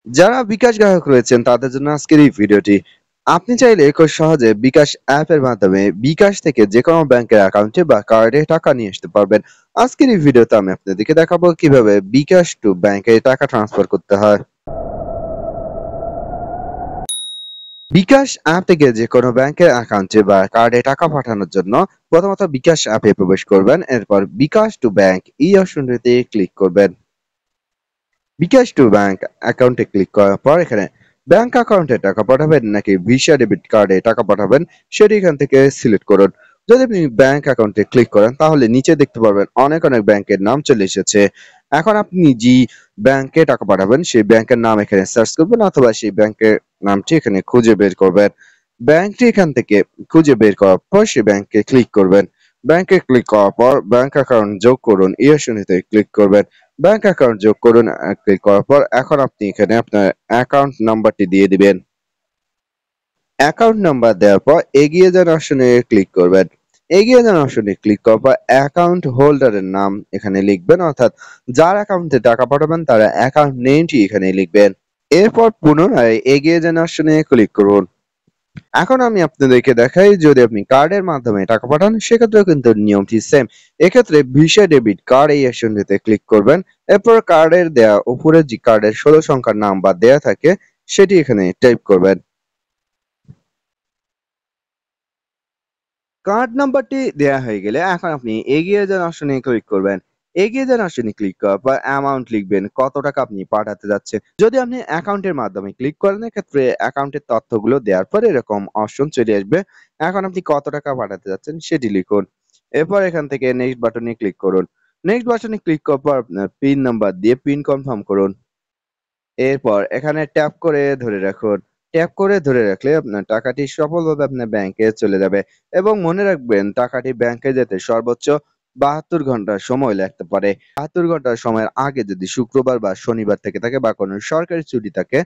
যারা বিকাশ গ্রাহক রয়েছেন তাদের জন্য আজকের এই ভিডিওটি। আপনি চাইলে খুব সহজে বিকাশ অ্যাপের মাধ্যমে বিকাশ থেকে যেকোনো ব্যাংকের অ্যাকাউন্টে বা কার্ডে টাকা নিয়ে আসতে পারবেন। আজকের এই ভিডিওতে আমি আপনাদেরকে দেখাবো কিভাবে বিকাশ টু ব্যাংকে টাকা ট্রান্সফার করতে হয়। বিকাশ অ্যাপ থেকে যেকোনো ব্যাংকের অ্যাকাউন্টে বা কার্ডে টাকা পাঠানোর জন্য প্রথমত বিকাশ অ্যাপে প্রবেশ করবেন, এরপর বিকাশ টু ব্যাংক এই অপশনটিতে ক্লিক করবেন। বিকাশ টু ব্যাংক অ্যাকাউন্টে ক্লিক করার পর এখানে ব্যাংক অ্যাকাউন্টে টাকা পাঠাবেন নাকি ভিসা ডেবিট কার্ডে টাকা পাঠাবেন সেটি এখান থেকে সিলেক্ট করুন। যদি আপনি ব্যাংক অ্যাকাউন্টে ক্লিক করেন তাহলে নিচে দেখতে পারবেন অনেক অনেক ব্যাংকের নাম চলে এসেছে। এখন আপনি যে ব্যাংকে টাকা পাঠাবেন সেই ব্যাংকের নাম এখানে সার্চ করবেন অথবা সেই ব্যাংকের নামটি এখানে খুঁজে বের করবেন। ব্যাংকটি এখান থেকে খুঁজে বের করার পর সেই ব্যাংকে ক্লিক করবেন। ব্যাংকে ক্লিক করার পর ব্যাংক অ্যাকাউন্ট যোগ করুন এই অপশনটিতে ক্লিক করবেন। ব্যাংক অ্যাকাউন্ট যোগ করুন ক্লিক করার পর এখন আপনি এখানে আপনার অ্যাকাউন্ট নাম্বারটি দিয়ে দিবেন। অ্যাকাউন্ট নাম্বার দেওয়ার পর এগিয়ে যান অপশনে ক্লিক করবেন। এগিয়ে যান অপশনে ক্লিক করার পর অ্যাকাউন্ট হোল্ডারের নাম এখানে লিখবেন, অর্থাৎ যার অ্যাকাউন্টে টাকা পাঠাবেন তার অ্যাকাউন্ট নেমটি এখানে লিখবেন। এরপর পুনরায় এগিয়ে যান অপশনে ক্লিক করুন। এখন আমি আপনাদেরকে দেখাই যদি আপনি কার্ডের মাধ্যমে টাকা পাঠান সেক্ষেত্রেও কিন্তু নিয়মটি সেম। এক্ষেত্রে ভিসা ডেবিট কার্ড এই অপশনটিতে ক্লিক করবেন। এরপর কার্ডের দেয়া উপরে যে কার্ডের ১৬ সংখ্যার নাম্বার দেয়া থাকে সেটি এখানে টাইপ করবেন। কার্ড নাম্বারটি দেয়া হয়ে গেলে এখন আপনি এগিয়ে যান অপশনে ক্লিক করবেন। এগিয়ে যান অপশনে ক্লিক করার পর অ্যামাউন্ট লিখবেন, কত টাকা আপনি পাঠাতে যাচ্ছেন। যদি আপনি অ্যাকাউন্টের মাধ্যমে ক্লিক করেন এক্ষেত্রে অ্যাকাউন্টের তথ্যগুলো দেওয়ার পর এরকম অপশন চলে আসবে। এখন আপনি কত টাকা পাঠাতে যাচ্ছেন সেটি লিখুন। এরপর এখান থেকে নেক্সট বাটনে ক্লিক করুন। নেক্সট বাটনে ক্লিক করার পর আপনার পিন নাম্বার দিয়ে পিন কনফার্ম করুন। এরপর এখানে ট্যাপ করে ধরে রাখুন। ট্যাপ করে ধরে রাখলে আপনার টাকাটি সফলভাবে আপনার ব্যাংকে চলে যাবে এবং মনে রাখবেন টাকাটি ব্যাংকে যেতে সর্বোচ্চ ৭২ ঘন্টা সময় লাগতে পারে। ৭২ ঘন্টা সময়ের আগে যদি শুক্রবার বা শনিবার থেকে থাকে বা কোনো সরকারি ছুটি থাকে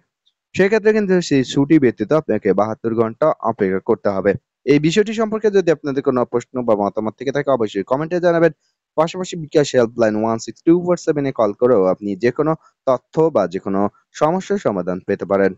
সেক্ষেত্রে কিন্তু সেই ছুটি ব্যতীত আপনাকে ৭২ ঘন্টা অপেক্ষা করতে হবে। এই বিষয়টি সম্পর্কে যদি আপনাদের কোনো প্রশ্ন বা মতামত থেকে থাকে অবশ্যই কমেন্টে জানাবেন। পাশাপাশি বিকাশ হেল্পলাইন 16247 এ কল করেও আপনি যেকোনো তথ্য বা যেকোনো সমস্যার সমাধান পেতে পারেন।